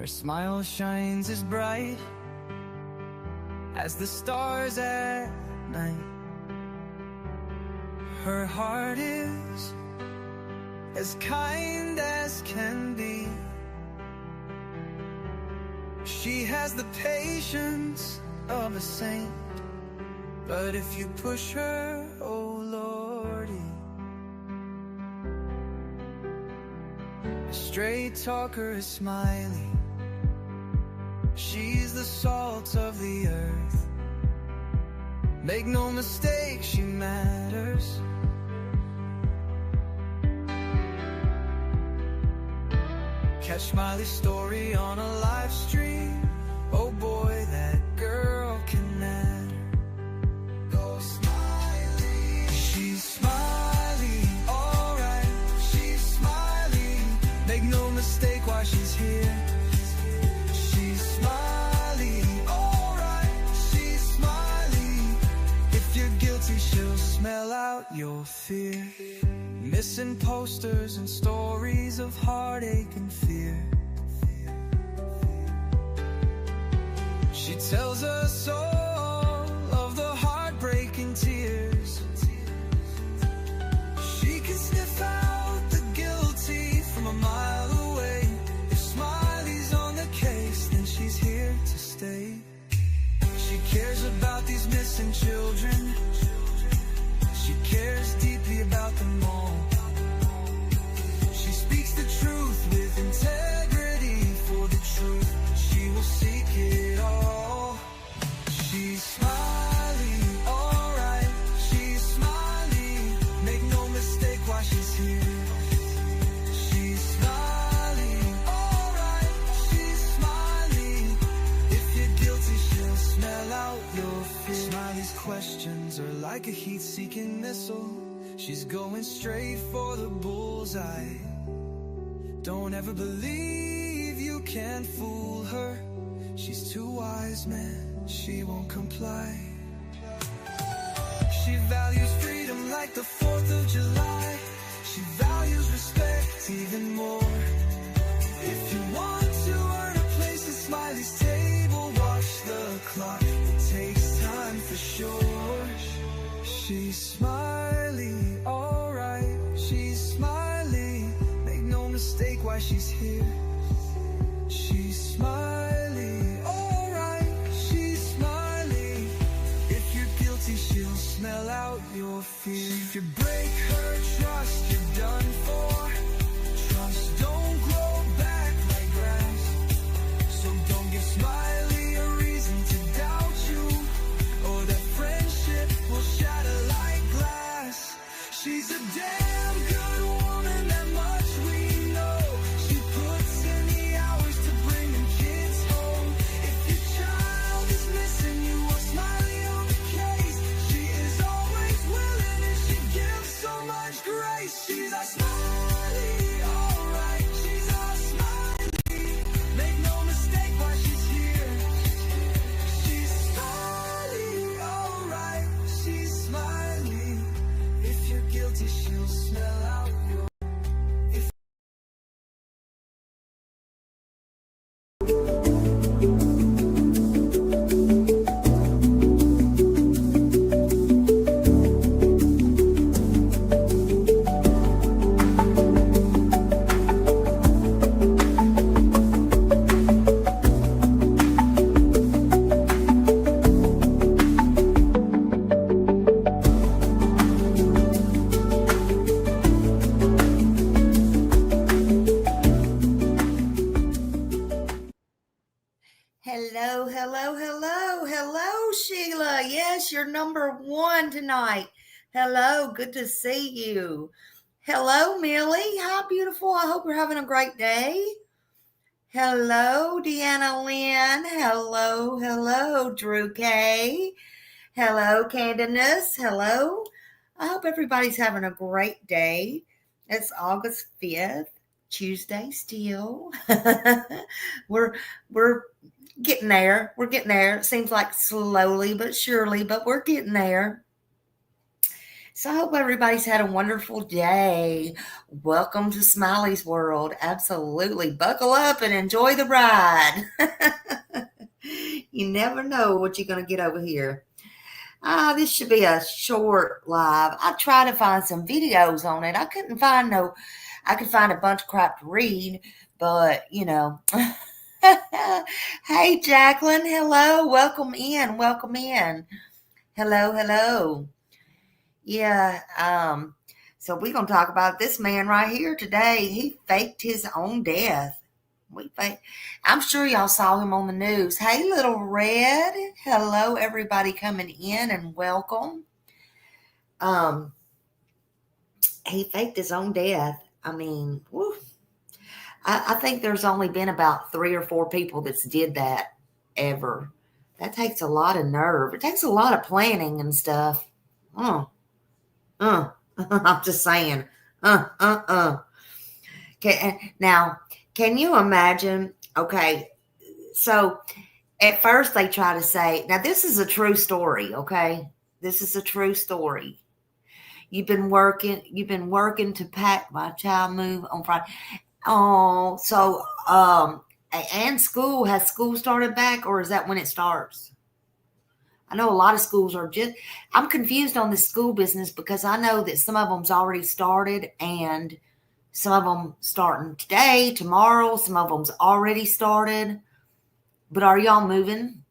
Her smile shines as bright as the stars at night. Her heart is as kind as can be. She has the patience of a saint, but if you push her, oh Lordy. A straight talker is Smiley. She's the salt of the earth. Make no mistake, she matters. Catch Smiley's story on a live stream. Oh boy, that girl can matter. Go Smiley. She's Smiley, alright. She's Smiley. Make no mistake why she's here. She's Smiley, alright. She's Smiley. If you're guilty, she'll smell out your fear. Missing posters and stories of heartache and fear. She tells us all of the heartbreaking tears. She can sniff out the guilty from a mile away. If Smiley's on the case, then she's here to stay. She cares about these missing children. She cares deeply about them all. She speaks the truth with integrity. For the truth, she will seek it all. She's Smiley, alright. She's Smiley. Make no mistake why she's here. She's Smiley, alright. She's Smiley. If you're guilty, she'll smell out your fear. Smiley's questions are like a heat-seeking missile. She's going straight for the bullseye. Don't ever believe you can fool her. She's too wise, man, she won't comply. She values freedom like the 4th of July. She values respect even more. If you want to earn a place at Smiley's table, watch the clock, it takes time for sure. She's Smiley, alright. She's Smiley. Make no mistake why she's here. She's Smiley, alright. She's Smiley. If you're guilty, she'll smell out your fear. If you break her trust, you're done for. Trust don't grow back like grass. So don't give Smiley a reason to doubt you, or that friendship will shatter like glass. She's a damn good woman, that much we know. She puts in the hours to bring them kids home. If your child is missing, you want Smiley on the case. She is always willing and she gives so much grace. She's a Smiley, alright. She's a Smiley. Make no mistake why she's here. She's Smiley, alright. She's Smiley. If you're guilty, she'll smell out your. Hello, hello, hello, hello, Sheila. Yes, you're number one tonight. Hello, good to see you. Hello, Millie. Hi, beautiful. I hope you're having a great day. Hello, Deanna Lynn. Hello, hello, Drew K. Hello, Candace. Hello. I hope everybody's having a great day. It's August 5th, Tuesday still. We're getting there. We're getting there. It seems like slowly but surely, but we're getting there. So I hope everybody's had a wonderful day. Welcome to Smiley's World. Absolutely. Buckle up and enjoy the ride. You never know what you're going to get over here. This should be a short live. I tried to find some videos on it. I couldn't find no, I could find a bunch of crap to read, but you know. Hey, Jacqueline. Hello. Welcome in. Welcome in. Hello. Hello. Yeah. So we're gonna talk about this man right here today. He faked his own death. I'm sure y'all saw him on the news. Hey, little Red. Hello, everybody coming in and welcome. Um, he faked his own death. I mean, whew. I think there's only been about 3 or 4 people that's did that ever. That takes a lot of nerve. It takes a lot of planning and stuff. I'm just saying. Now, can you imagine? Okay, so at first they try to say, now this is a true story, okay? This is a true story. You've been working to pack my child move on Friday. Oh, so and has school started back, or is that when it starts? I know a lot of schools are I'm confused on the school business because I know that some of them's already started and some of them starting today, tomorrow, some of them's already started. But are y'all moving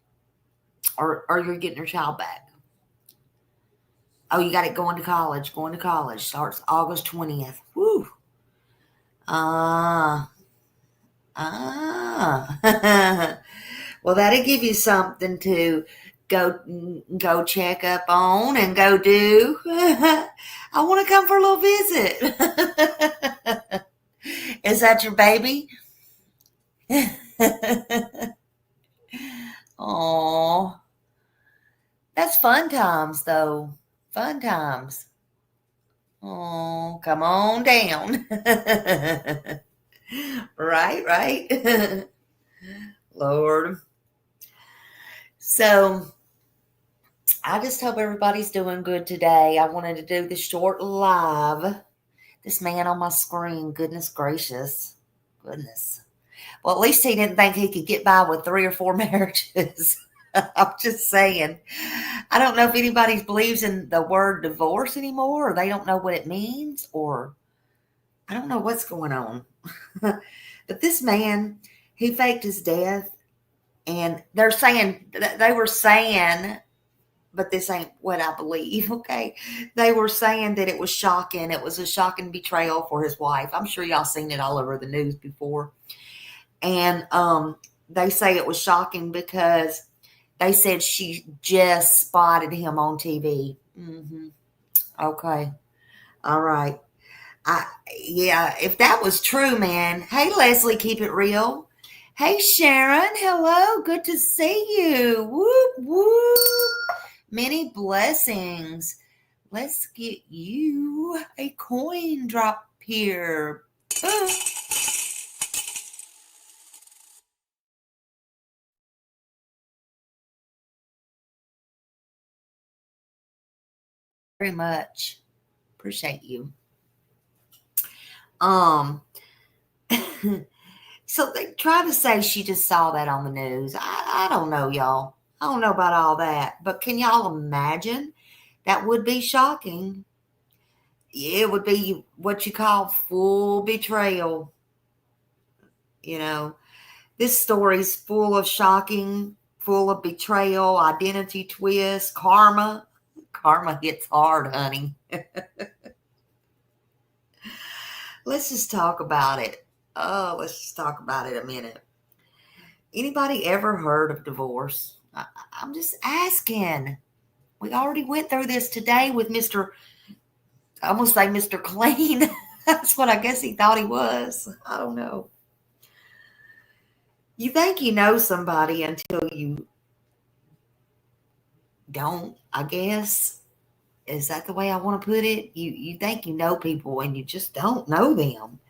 or you're getting your child back? Oh, you got it going to college. Going to college starts August 20th. Woo. Well, that'll give you something to go check up on and go do. I want to come for a little visit. Is that your baby? Oh, that's fun times, though. Fun times. Oh, come on down. Right. Lord. So, I just hope everybody's doing good today. I wanted to do this short live. This man on my screen, goodness gracious. Goodness. Well, at least he didn't think he could get by with 3 or 4 marriages. I'm just saying. I don't know if anybody believes in the word divorce anymore, or they don't know what it means, or I don't know what's going on. But this man, he faked his death, and they were saying, but this ain't what I believe, okay? They were saying that it was shocking. It was a shocking betrayal for his wife. I'm sure y'all seen it all over the news before. And they say it was shocking because they said she just spotted him on TV. Mm-hmm. Okay. All right. Yeah, if that was true, man. Hey, Leslie, keep it real. Hey, Sharon. Hello. Good to see you. Whoop, whoop. Many blessings. Let's get you a coin drop here. Very much. Appreciate you. So they try to say she just saw that on the news. I don't know, y'all. I don't know about all that. But can y'all imagine? That would be shocking. It would be what you call full betrayal. You know, this story's full of shocking, full of betrayal, identity twist, karma. Karma hits hard, honey. Let's just talk about it. Oh, let's just talk about it a minute. Anybody ever heard of divorce? I'm just asking. We already went through this today with I almost say Mr. Clean. That's what I guess he thought he was. I don't know. You think you know somebody until you don't, I guess. Is that the way I want to put it? You think you know people and you just don't know them.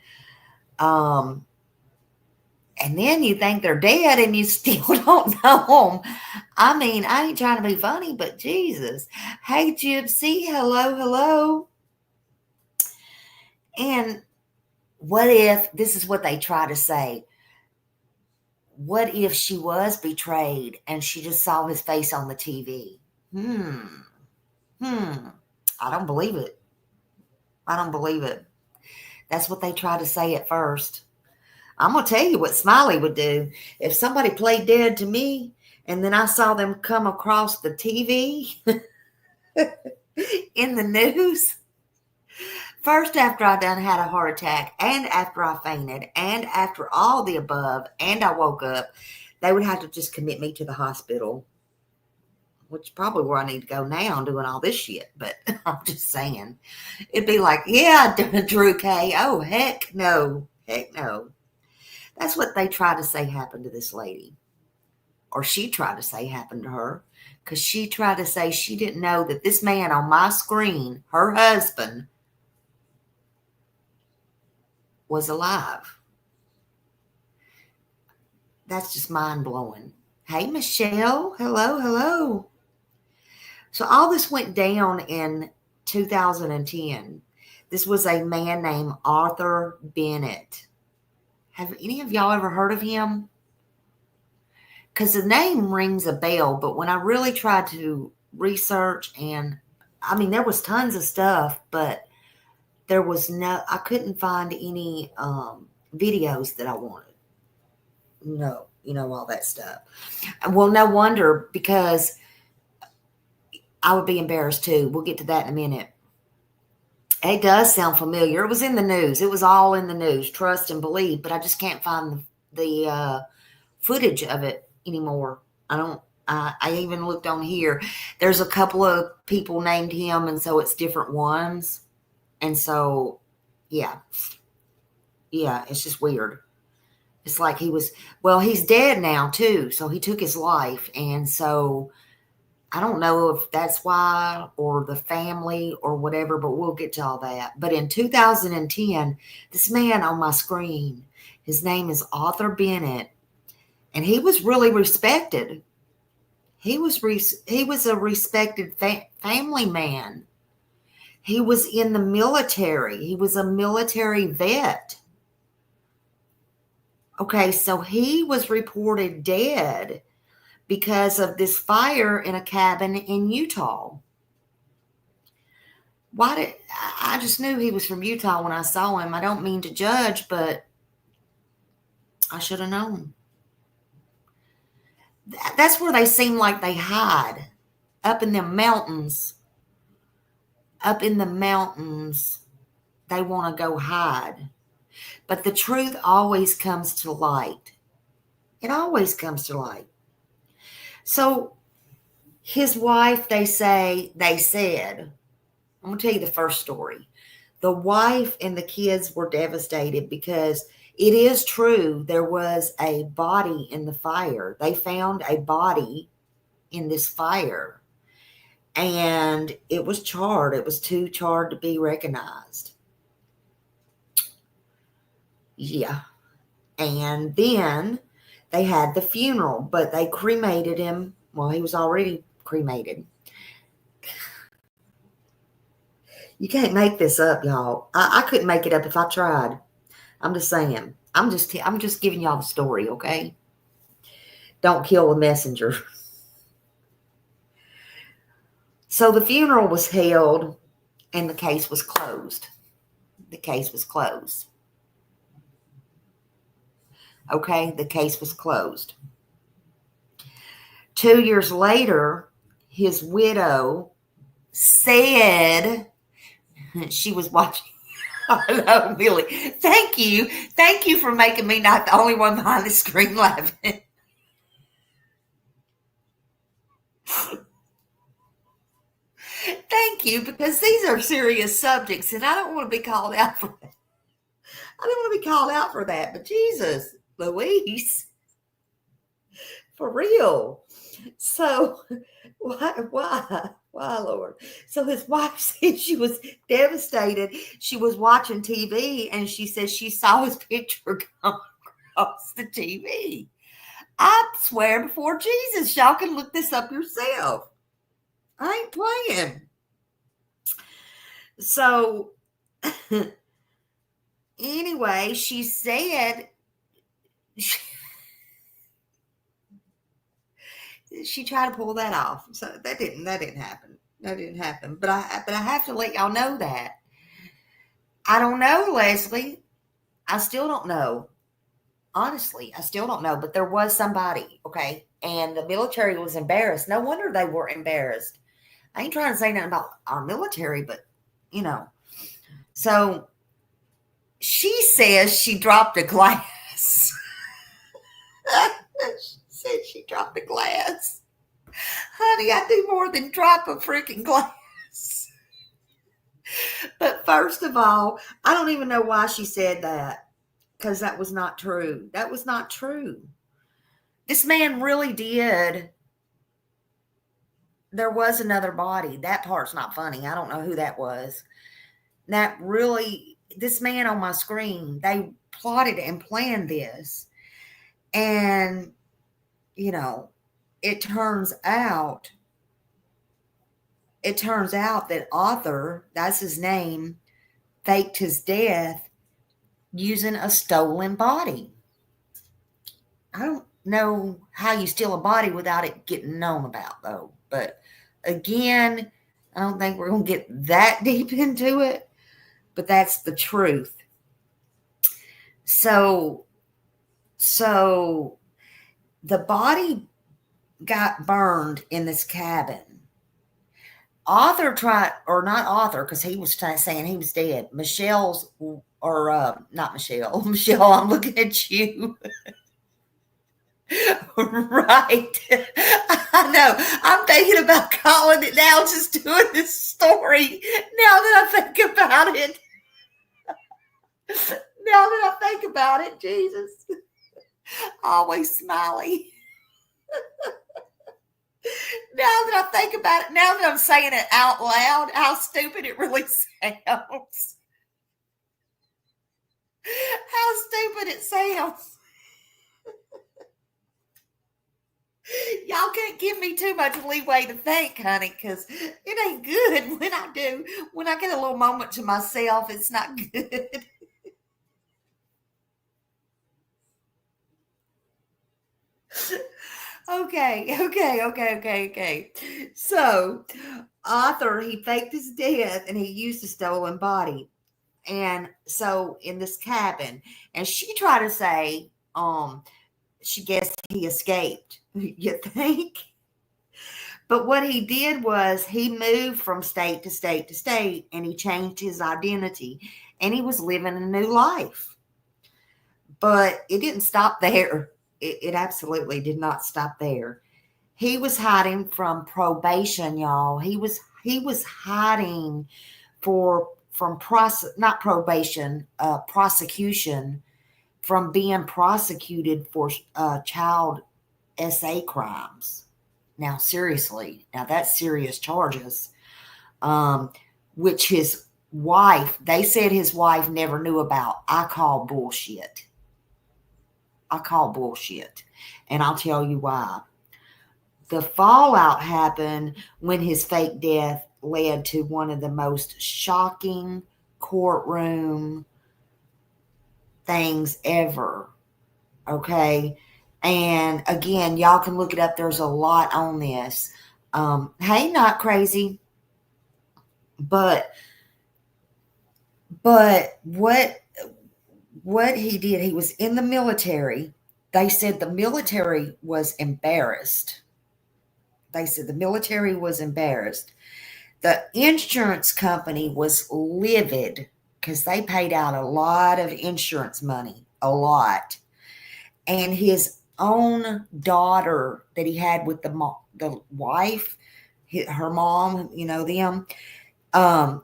And then you think they're dead and you still don't know them. I mean, I ain't trying to be funny, but Jesus. Hey, Gypsy. Hello, hello. And what if, this is what they try to say, what if she was betrayed and she just saw his face on the TV? I don't believe it. I don't believe it. That's what they try to say at first. I'm going to tell you what Smiley would do. If somebody played dead to me and then I saw them come across the TV in the news, first after I done had a heart attack and after I fainted and after all the above and I woke up, they would have to just commit me to the hospital, which is probably where I need to go now doing all this shit. But I'm just saying, it'd be like, yeah, Drew K. Oh, heck no. Heck no. That's what they try to say happened to this lady. Or she tried to say happened to her. Because she tried to say she didn't know that this man on my screen, her husband, was alive. That's just mind-blowing. Hey, Michelle. Hello, hello. So all this went down in 2010. This was a man named Arthur Bennett. Have any of y'all ever heard of him? Because the name rings a bell, but when I really tried to research, and I mean, there was tons of stuff, but there was I couldn't find any videos that I wanted. No, all that stuff. Well, no wonder, because I would be embarrassed too. We'll get to that in a minute. It does sound familiar. It was in the news. It was all in the news. Trust and believe. But I just can't find the footage of it anymore. I even looked on here. There's a couple of people named him, and so it's different ones. And so, yeah, it's just weird. It's like he's dead now too. So he took his life. And so I don't know if that's why, or the family or whatever, but we'll get to all that. But in 2010, this man on my screen, his name is Arthur Bennett, and he was really respected. He was a respected family man. He was in the military. He was a military vet. Okay, so he was reported dead because of this fire in a cabin in Utah. I just knew he was from Utah when I saw him. I don't mean to judge, but I should have known. That's where they seem like they hide, up in the mountains. Up in the mountains, they want to go hide. But the truth always comes to light. It always comes to light. So his wife, they said, I'm going to tell you the first story. The wife and the kids were devastated because it is true there was a body in the fire. They found a body in this fire, and it was charred. It was too charred to be recognized. Yeah. And then they had the funeral, but they cremated him. Well, he was already cremated. You can't make this up, y'all. I couldn't make it up if I tried. I'm just saying. I'm just giving y'all the story, okay? Don't kill the messenger. So the funeral was held, and the case was closed. The case was closed. Okay, the case was closed. 2 years later, his widow said she was watching. Hello, Millie. Thank you. Thank you for making me not the only one behind the screen laughing. Thank you, because these are serious subjects, and I don't want to be called out for that. I don't want to be called out for that, but Jesus, Louise, for real. So why, Lord? So his wife said she was devastated. She was watching TV, and she said she saw his picture gone. across the TV. I swear before Jesus, y'all can look this up yourself. I ain't playing. So, anyway, she said she tried to pull that off. So that didn't happen. That didn't happen. But I have to let y'all know that. I don't know, Leslie. I still don't know. Honestly, I still don't know. But there was somebody, okay? And the military was embarrassed. No wonder they were embarrassed. I ain't trying to say nothing about our military, but you know. So she says she dropped a glass. She said she dropped a glass. Honey, I do more than drop a freaking glass. But first of all, I don't even know why she said that, because that was not true. That was not true. This man really did. There was another body. That part's not funny. I don't know who that was. That really, this man on my screen, they plotted and planned this. And, you know, it turns out that Arthur, that's his name, faked his death using a stolen body. I don't know how you steal a body without it getting known about, though. But again, I don't think we're going to get that deep into it, but that's the truth. So the body got burned in this cabin. Arthur tried, or not Arthur, because he was saying he was dead. Michelle's, or not Michelle. Michelle, I'm looking at you. Right. I know. I'm thinking about calling it now, just doing this story. Now that I think about it. Now that I think about it, Jesus. Always smiley. Now that I think about it, now that I'm saying it out loud, how stupid it really sounds. How stupid it sounds. Y'all can't give me too much leeway to think, honey, because it ain't good when I do. When I get a little moment to myself, it's not good. Okay. So, Arthur, he faked his death and he used a stolen body. And so, in this cabin, and she tried to say, she guessed he escaped. You think? But what he did was he moved from state to state to state, and he changed his identity, and he was living a new life. But it didn't stop there. It absolutely did not stop there. He was hiding from probation, y'all. He was hiding from prosecution, from being prosecuted for child SA crimes. Now, seriously, that's serious charges. Which his wife, they said his wife never knew about. I call bullshit. And I'll tell you why. The fallout happened when his fake death led to one of the most shocking courtroom things ever. Okay. And again, y'all can look it up. There's a lot on this. Hey, not crazy. But what he did, he was in the military. They said the military was embarrassed. The insurance company was livid because they paid out a lot of insurance money, a lot. And his own daughter that he had with the wife, her mom, them,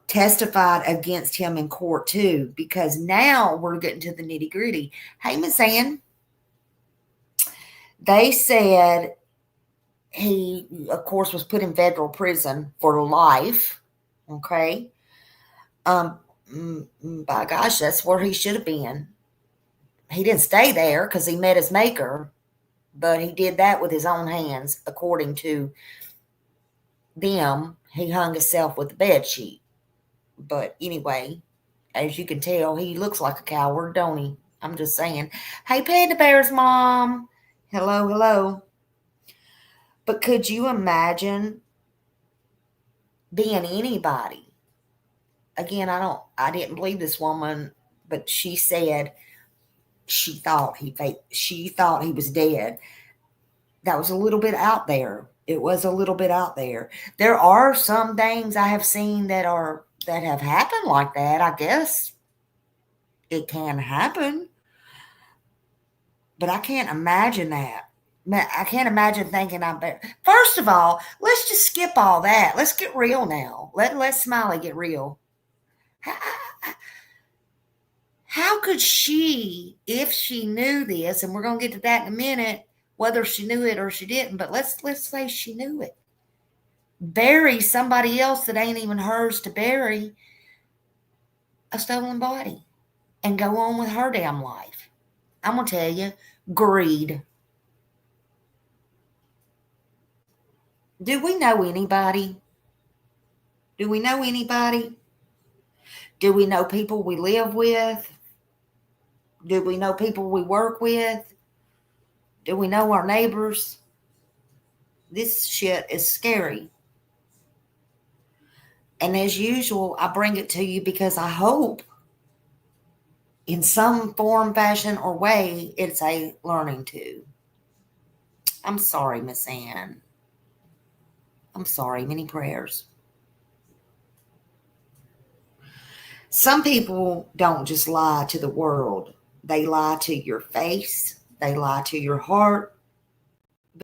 testified against him in court too, because now we're getting to the nitty gritty. Hey, Miss Ann, they said he, of course, was put in federal prison for life. Okay. By gosh, that's where he should have been. he didn't stay there because he met his maker, but he did that with his own hands, according to them. He hung himself with the bed sheet. But anyway, as you can tell, he looks like a coward, don't he? I'm just saying. Hey, Panda Bear's mom. Hello, hello. But could you imagine being anybody? Again, I didn't believe this woman, but she said she thought he was dead. That was a little bit out there. It was a little bit out there. There are some things I have seen that have happened like that. I guess it can happen. But I can't imagine that. I can't imagine thinking I'm better. First of all, let's just skip all that. Let's get real now. Let Smiley get real. How could she, if she knew this, and we're going to get to that in a minute, whether she knew it or she didn't, but let's say she knew it, bury somebody else that ain't even hers to bury a stolen body and go on with her damn life? I'm going to tell you, greed. Do we know anybody? Do we know anybody? Do we know people we live with? Do we know people we work with? Do we know our neighbors? This shit is scary. And as usual, I bring it to you because I hope in some form, fashion, or way, it's a learning to. I'm sorry, Miss Ann. I'm sorry. Many prayers. Some people don't just lie to the world. They lie to your face. They lie to your heart.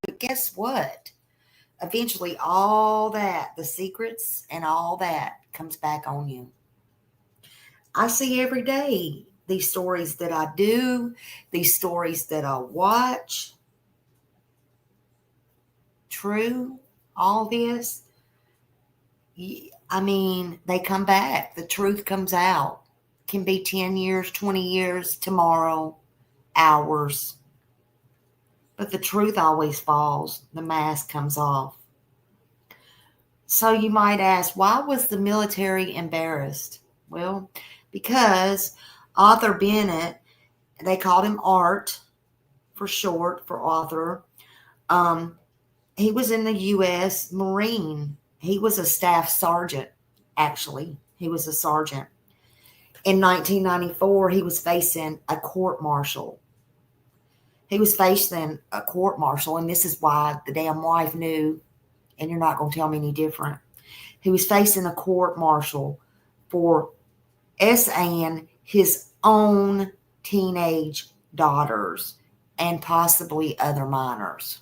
But guess what? Eventually, all that, the secrets and all that, comes back on you. I see every day these stories that I do, these stories that I watch. True, all this. I mean, they come back. The truth comes out. Can be 10 years, 20 years, tomorrow, hours. But the truth always falls. The mask comes off. So you might ask, why was the military embarrassed? Well, because Arthur Bennett, they called him Art for short, for Arthur. He was in the U.S. Marine. He was a staff sergeant, actually. He was a sergeant. In 1994, he was facing a court-martial. He was facing a court-martial, and this is why the damn wife knew, and you're not going to tell me any different. He was facing a court-martial for S.A.ing his own teenage daughters and possibly other minors.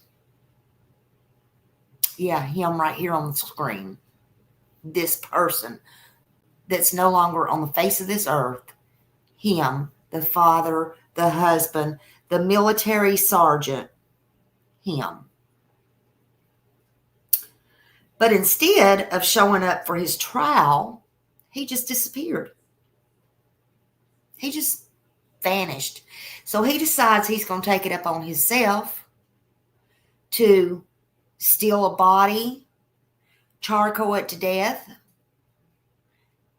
Yeah, him right here on the screen. This person that's no longer on the face of this earth. Him, the father, the husband, the military sergeant. Him. But instead of showing up for his trial, he just disappeared. He just vanished. So he decides he's going to take it up on himself to steal a body, charcoal it to death,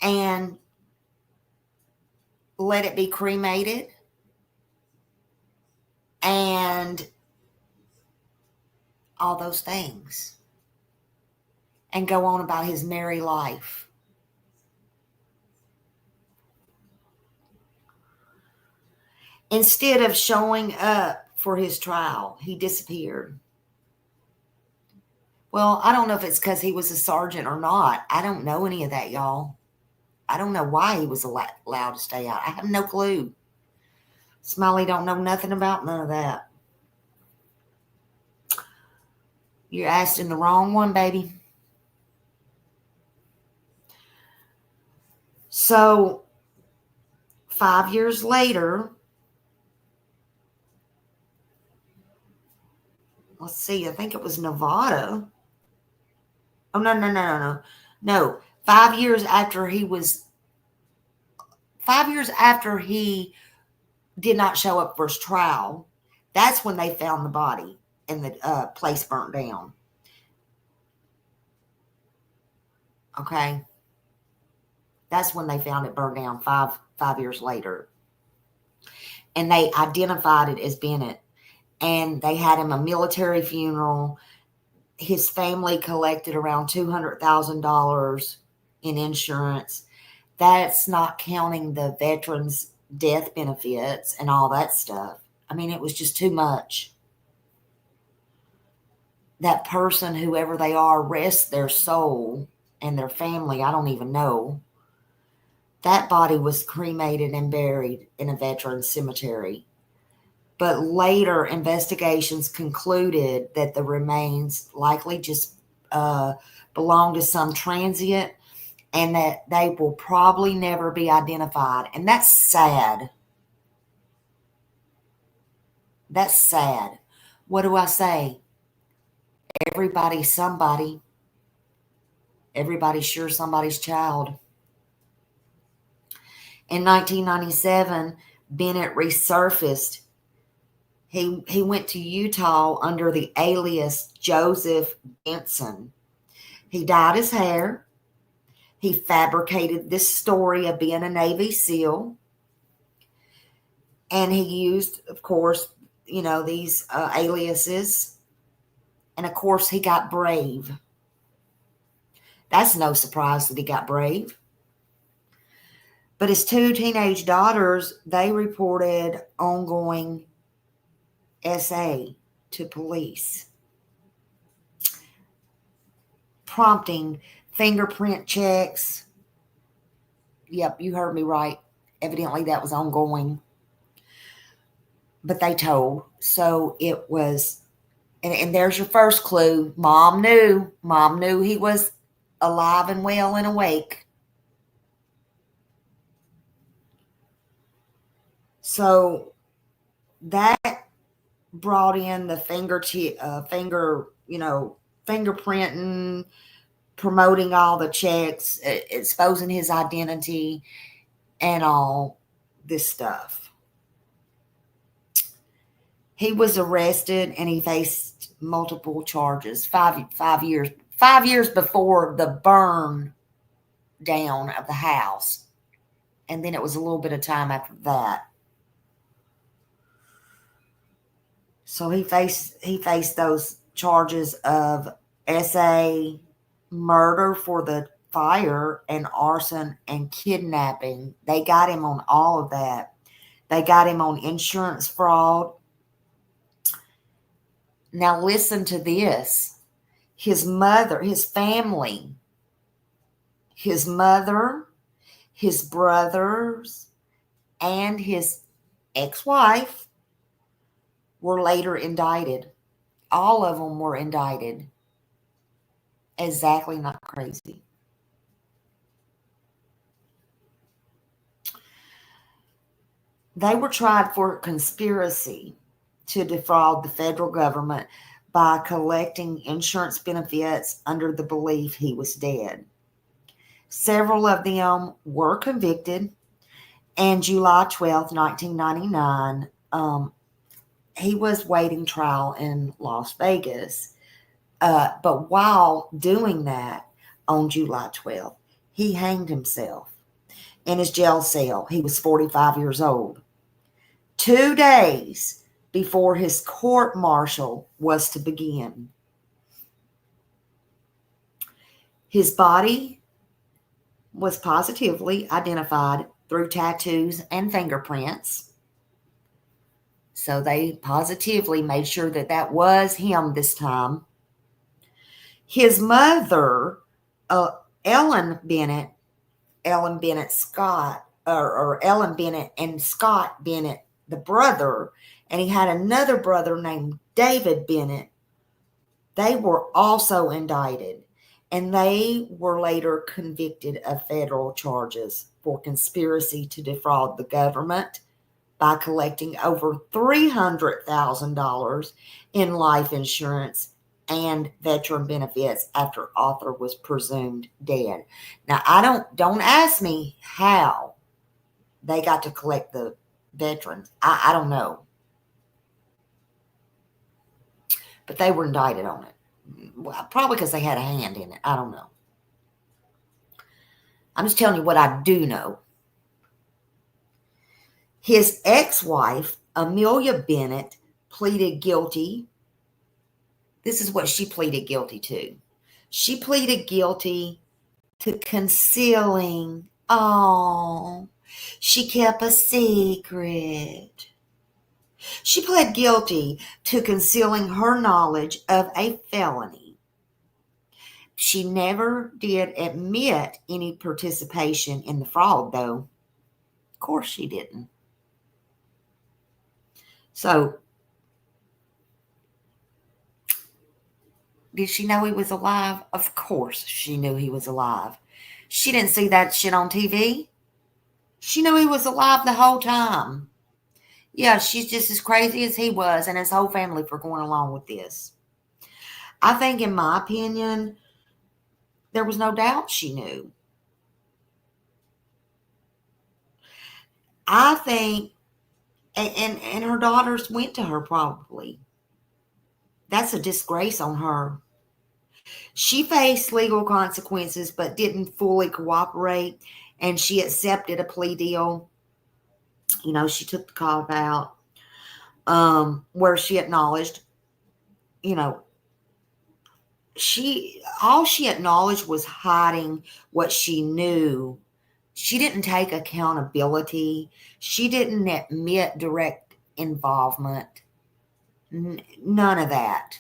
and let it be cremated, and all those things, and go on about his merry life. Instead of showing up for his trial, he disappeared. Well, I don't know if it's because he was a sergeant or not. I don't know any of that, y'all. I don't know why he was allowed to stay out. I have no clue. Smiley don't know nothing about none of that. You're asking the wrong one, baby. So, 5 years later, let's see, I think it was Nevada. Oh, no. 5 years after he did not show up for his trial. That's when they found the body and the place burnt down. Okay. That's when they found it burned down 5 years later. And they identified it as Bennett. And they had him a military funeral. His family collected around $200,000 in insurance. That's not counting the veterans' death benefits and all that stuff. I mean, it was just too much. That person, whoever they are, rest their soul, and their family, I don't even know. That body was cremated and buried in a veterans cemetery. But later investigations concluded that the remains likely just belonged to some transient, and that they will probably never be identified. And that's sad. That's sad. What do I say? Everybody's somebody. Everybody's sure somebody's child. In 1997, Bennett resurfaced. He went to Utah under the alias Joseph Benson. He dyed his hair. He fabricated this story of being a Navy SEAL. And he used, of course, these aliases. And, of course, he got brave. That's no surprise that he got brave. But his 2 teenage daughters, they reported ongoing SA to police, prompting fingerprint checks. Yep, you heard me right. Evidently that was ongoing. But they told. So it was, and there's your first clue. Mom knew. Mom knew he was alive and well and awake. So that brought in the fingerprinting, promoting all the checks, exposing his identity, and all this stuff. He was arrested and he faced multiple charges. 5 years. 5 years before the burn down of the house, and then it was a little bit of time after that. So he faced those charges of SA, murder for the fire, and arson and kidnapping. They got him on all of that. They got him on insurance fraud. Now listen to this. His mother, his family, his mother, his brothers, and his ex-wife were later indicted. All of them were indicted. Exactly, not crazy. They were tried for conspiracy to defraud the federal government by collecting insurance benefits under the belief he was dead. Several of them were convicted, and July 12th, 1999, he was waiting trial in Las Vegas. But while doing that, on July 12th, he hanged himself in his jail cell. He was 45 years old. 2 days before his court martial was to begin. His body was positively identified through tattoos and fingerprints. So they positively made sure that that was him this time. His mother, Ellen Bennett Scott, or Ellen Bennett and Scott Bennett, the brother, and he had another brother named David Bennett. They were also indicted, and they were later convicted of federal charges for conspiracy to defraud the government by collecting over $300,000 in life insurance and veteran benefits after Arthur was presumed dead. Now, don't ask me how they got to collect the veterans. I don't know. But they were indicted on it. Well, probably because they had a hand in it. I don't know. I'm just telling you what I do know. His ex-wife, Amelia Bennett, pleaded guilty. This is what she pleaded guilty to. She pleaded guilty to concealing. Oh, she kept a secret. She pled guilty to concealing her knowledge of a felony. She never did admit any participation in the fraud, though. Of course she didn't. So, did she know he was alive? Of course she knew he was alive. She didn't see that shit on TV. She knew he was alive the whole time. Yeah, she's just as crazy as he was and his whole family for going along with this. I think, in my opinion, there was no doubt she knew. I think, and her daughters went to her probably. That's a disgrace on her. She faced legal consequences but didn't fully cooperate, and she accepted a plea deal. You know, she took the cop out, where she acknowledged, you know, all she acknowledged was hiding what she knew. She didn't take accountability. She didn't admit direct involvement. None of that.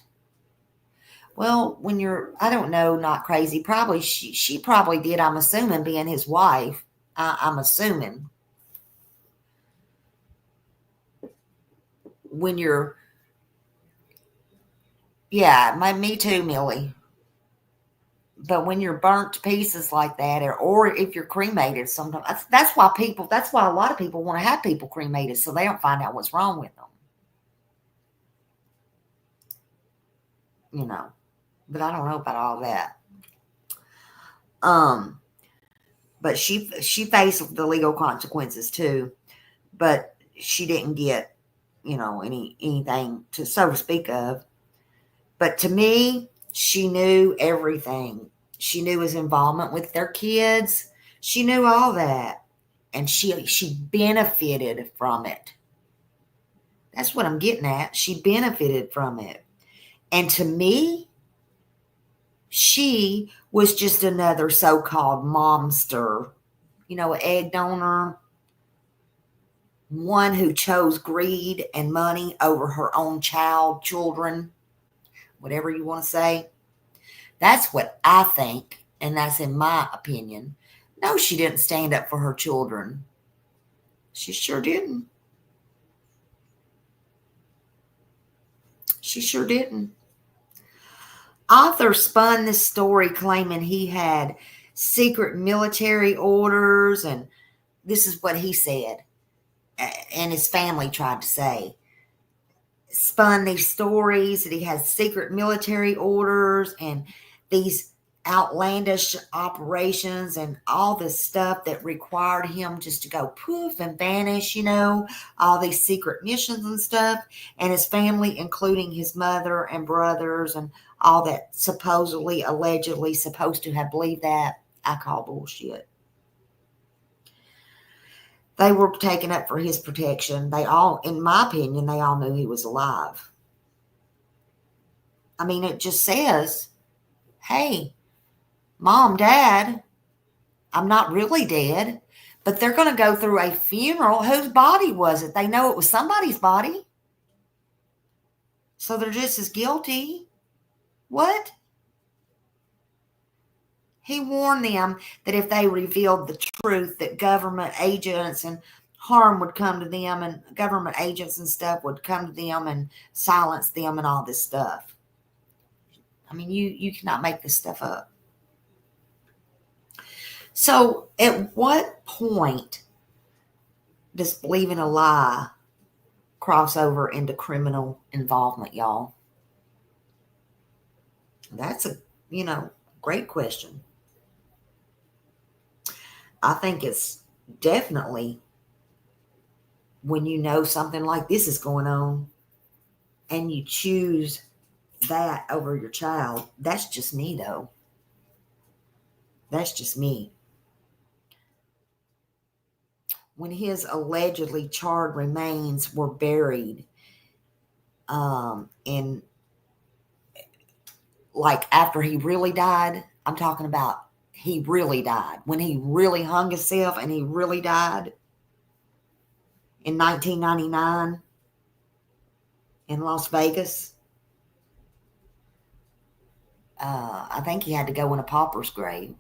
Well, when you're, I don't know, not crazy, probably she probably did, I'm assuming, being his wife. I'm assuming. When you're, yeah, me too, Millie. But when you're burnt to pieces like that, or if you're cremated, sometimes that's why a lot of people want to have people cremated, so they don't find out what's wrong with them. You know, but I don't know about all that. But she faced the legal consequences too, but she didn't get, you know, anything to, so to speak of. But to me, she knew everything. She knew his involvement with their kids. She knew all that. And she benefited from it. That's what I'm getting at. She benefited from it. And to me, she was just another so-called momster. You know, an egg donor. One who chose greed and money over her own children. Whatever you want to say. That's what I think, and that's in my opinion. No, she didn't stand up for her children. She sure didn't. She sure didn't. Author spun this story claiming he had secret military orders, and this is what he said, and his family tried to say. Spun these stories that he has secret military orders and these outlandish operations and all this stuff that required him just to go poof and vanish, you know, all these secret missions and stuff. And his family, including his mother and brothers and all that supposedly, allegedly supposed to have believed that, I call bullshit. They were taken up for his protection. They all, in my opinion, they all knew he was alive. I mean, it just says, hey, Mom, Dad, I'm not really dead, but they're going to go through a funeral. Whose body was it? They know it was somebody's body. So they're just as guilty. What? He warned them that if they revealed the truth, that government agents and harm would come to them, and government agents and stuff would come to them and silence them and all this stuff. I mean, you cannot make this stuff up. So at what point does believing a lie cross over into criminal involvement, y'all? That's a, great question. I think it's definitely when you know something like this is going on and you choose that over your child. That's just me, though. That's just me. When his allegedly charred remains were buried, in like after he really died, I'm talking about he really died, when he really hung himself and he really died in 1999 in Las Vegas. I think he had to go in a pauper's grave.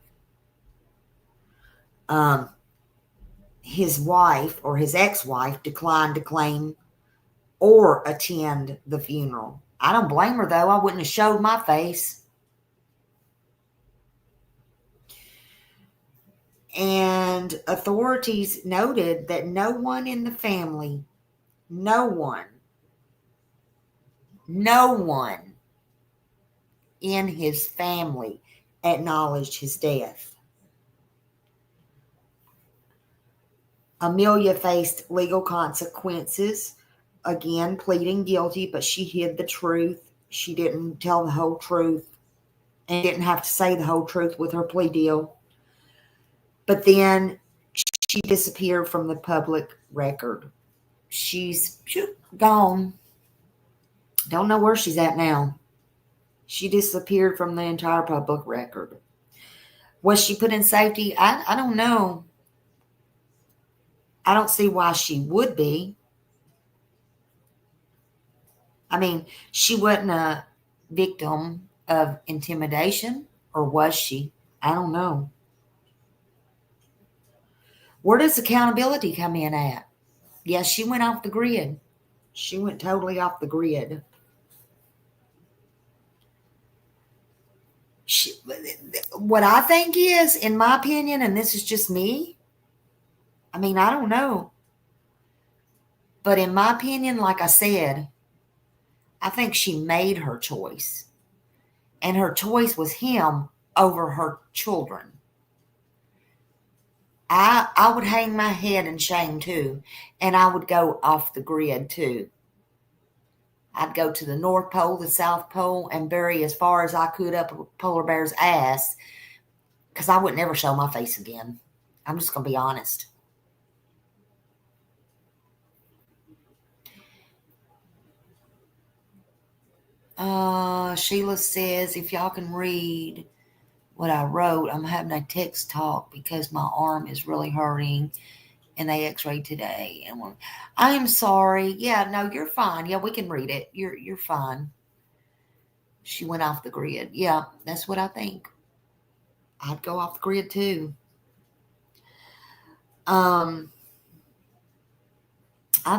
His wife, or his ex-wife, declined to claim or attend the funeral. I don't blame her, though. I wouldn't have showed my face. And authorities noted that no one in the family, no one in his family acknowledged his death. Amelia faced legal consequences, again pleading guilty, but she hid the truth. She didn't tell the whole truth and didn't have to say the whole truth with her plea deal. But then she disappeared from the public record. She's gone. Don't know where she's at now. She disappeared from the entire public record. Was she put in safety? I don't know. I don't see why she would be. I mean, she wasn't a victim of intimidation, or was she? I don't know. Where does accountability come in at? Yes, she went off the grid. She went totally off the grid. What I think is, in my opinion, and this is just me, I mean, I don't know. But in my opinion, like I said, I think she made her choice. And her choice was him over her children. I would hang my head in shame too. And I would go off the grid too. I'd go to the North Pole, the South Pole, and bury as far as I could up a polar bear's ass, because I would never show my face again. I'm just going to be honest. Sheila says, if y'all can read what I wrote, I'm having a text talk because my arm is really hurting and they x-rayed today. And I am sorry. Yeah, no, you're fine. Yeah, we can read it. You're fine. She went off the grid. Yeah, that's what I think. I'd go off the grid too. I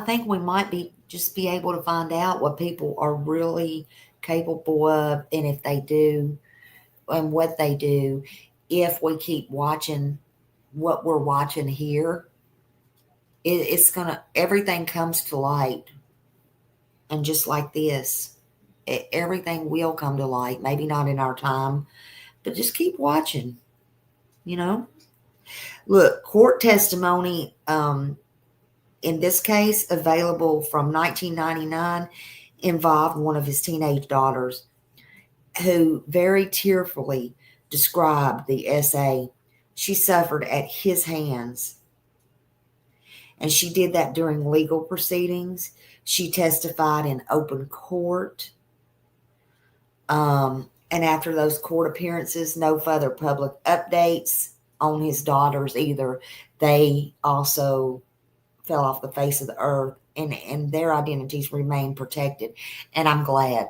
think we might be able to find out what people are really capable of, and if they do, and what they do, if we keep watching what we're watching here. Everything comes to light. And just like this, everything will come to light. Maybe not in our time, but just keep watching, Look, court testimony, in this case, available from 1999, involved one of his teenage daughters, who very tearfully described the SA she suffered at his hands. And she did that during legal proceedings. She testified in open court. And after those court appearances, no further public updates on his daughters either. They also fell off the face of the earth, and their identities remain protected. And I'm glad.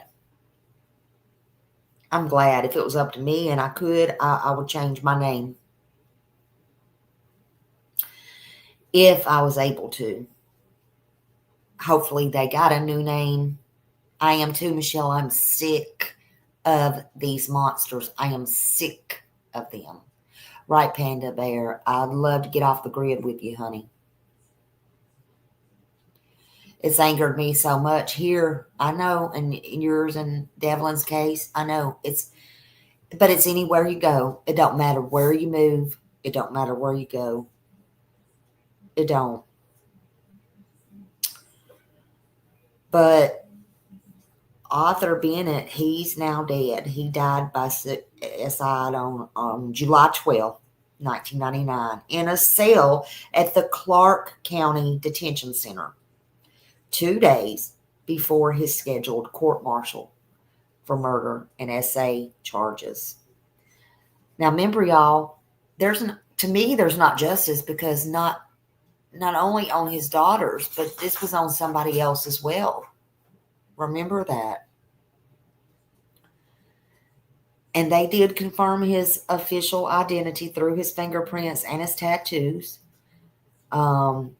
If it was up to me and I could, I would change my name. If I was able to. Hopefully they got a new name. I am too, Michelle. I'm sick of these monsters. I am sick of them. Right, Panda Bear? I'd love to get off the grid with you, honey. It's angered me so much here. I know, and yours and Devlin's case, I know. But it's anywhere you go. It don't matter where you move. It don't matter where you go. It don't. But Arthur Bennett, he's now dead. He died by suicide on July 12th, 1999, in a cell at the Clark County Detention Center, 2 days before his scheduled court-martial for murder and SA charges. Now, remember, y'all, to me, there's not justice, because not only on his daughters, but this was on somebody else as well. Remember that. And they did confirm his official identity through his fingerprints and his tattoos. And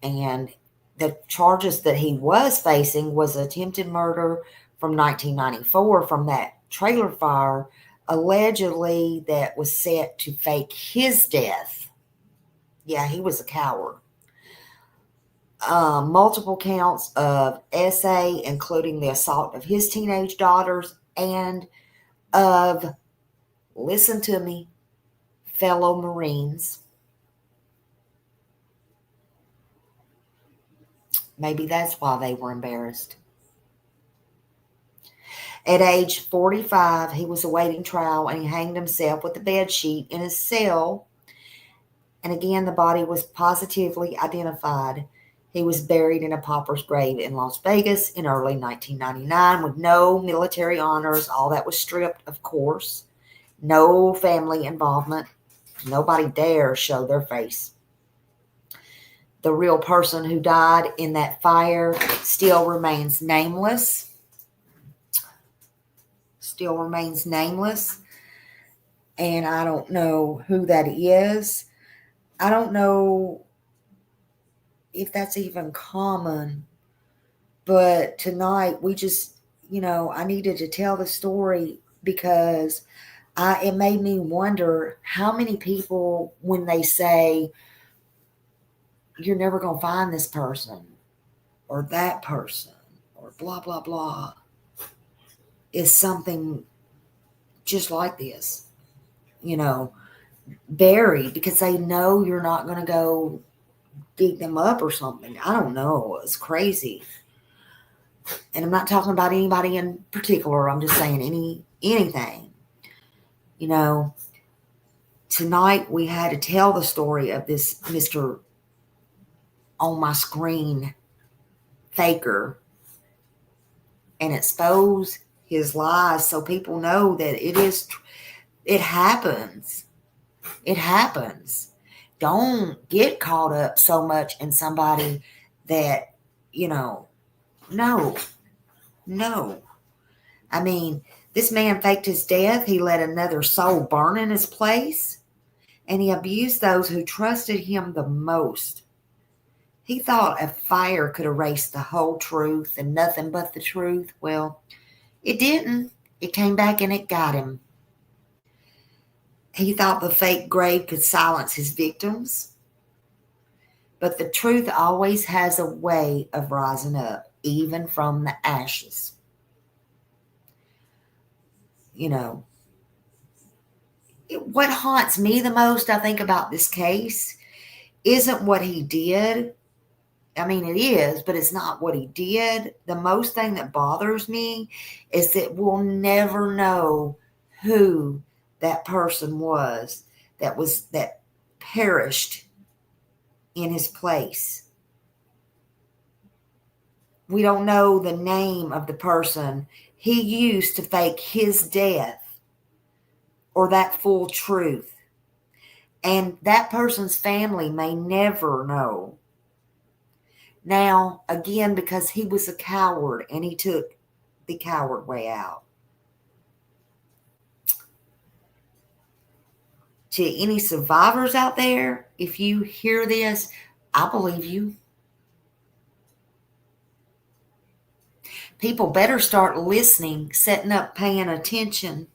the charges that he was facing was attempted murder from 1994 from that trailer fire, allegedly that was set to fake his death. Yeah, he was a coward. Multiple counts of SA, including the assault of his teenage daughters and of, listen to me, fellow Marines. Maybe that's why they were embarrassed. At age 45, he was awaiting trial, and he hanged himself with a bed sheet in his cell. And again, the body was positively identified. He was buried in a pauper's grave in Las Vegas in early 1999 with no military honors. All that was stripped, of course. No family involvement. Nobody dare show their face. The real person who died in that fire still remains nameless. And I don't know who that is. I don't know if that's even common. But tonight we just, I needed to tell the story because it made me wonder how many people, when they say, you're never going to find this person or that person or blah, blah, blah, is something just like this, buried, because they know you're not going to go dig them up or something. I don't know. It's crazy. And I'm not talking about anybody in particular. I'm just saying anything. Tonight we had to tell the story of this Mr. on my screen faker and expose his lies so people know that it happens. It happens. Don't get caught up so much in somebody that, no. I mean, this man faked his death. He let another soul burn in his place, and he abused those who trusted him the most. He thought a fire could erase the whole truth and nothing but the truth. Well, it didn't. It came back and it got him. He thought the fake grave could silence his victims. But the truth always has a way of rising up, even from the ashes. What haunts me the most, I think, about this case isn't what he did. I mean, it is, but it's not what he did. The most thing that bothers me is that we'll never know who that person was that perished in his place. We don't know the name of the person he used to fake his death or that full truth. And that person's family may never know. Now, again, because he was a coward and he took the coward way out. To any survivors out there, if you hear this, I believe you. People better start listening, setting up, paying attention,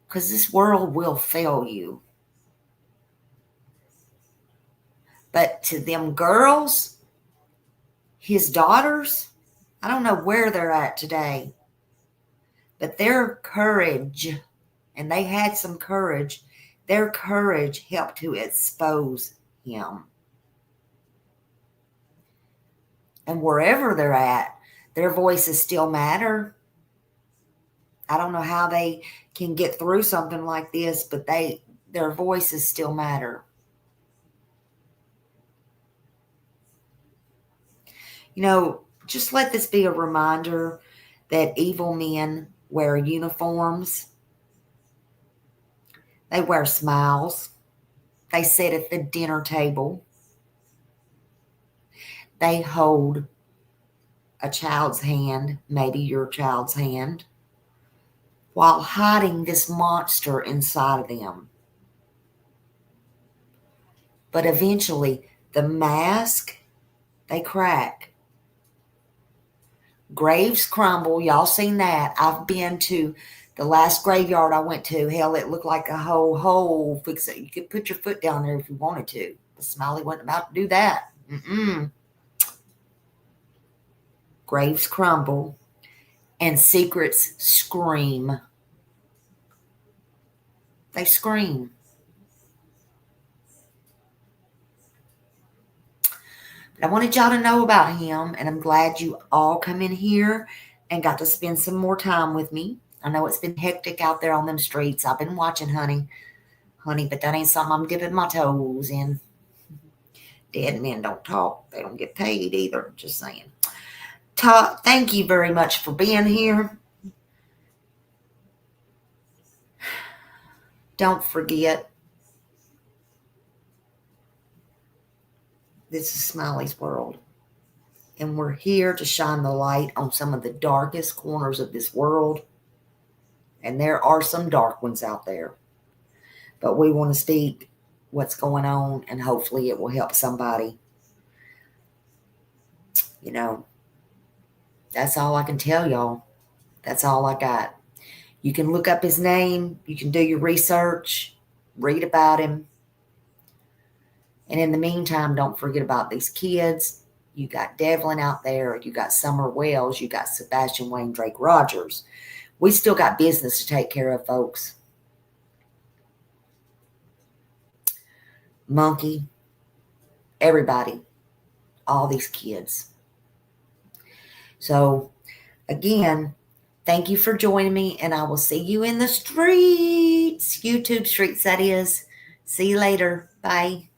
because this world will fail you. But to them girls, his daughters, I don't know where they're at today, but their courage, and they had some courage, their courage helped to expose him. And wherever they're at, their voices still matter. I don't know how they can get through something like this, but their voices still matter. You know, just let this be a reminder that evil men wear uniforms. They wear smiles. They sit at the dinner table. They hold a child's hand, maybe your child's hand, while hiding this monster inside of them. But eventually, the mask, they crack. Graves crumble. Y'all seen that. I've been to the last graveyard I went to. Hell, it looked like a whole hole. Fix it. You could put your foot down there if you wanted to. But Smiley wasn't about to do that. Graves crumble and secrets scream. They scream. But I wanted y'all to know about him, and I'm glad you all come in here and got to spend some more time with me. I know it's been hectic out there on them streets. I've been watching, honey, but that ain't something I'm dipping my toes in. Dead men don't talk. They don't get paid either. Just saying. Thank you very much for being here. Don't forget, this is Smiley's World. And we're here to shine the light on some of the darkest corners of this world. And there are some dark ones out there. But we want to speak what's going on, and hopefully it will help somebody. You know, that's all I can tell y'all. That's all I got. You can look up his name. You can do your research, read about him. And in the meantime, don't forget about these kids. You got Devlin out there. You got Summer Wells. You got Sebastian Wayne Drake Rogers. We still got business to take care of, folks. Monkey, everybody, all these kids. So, again, thank you for joining me, and I will see you in the streets, YouTube streets, that is. See you later. Bye.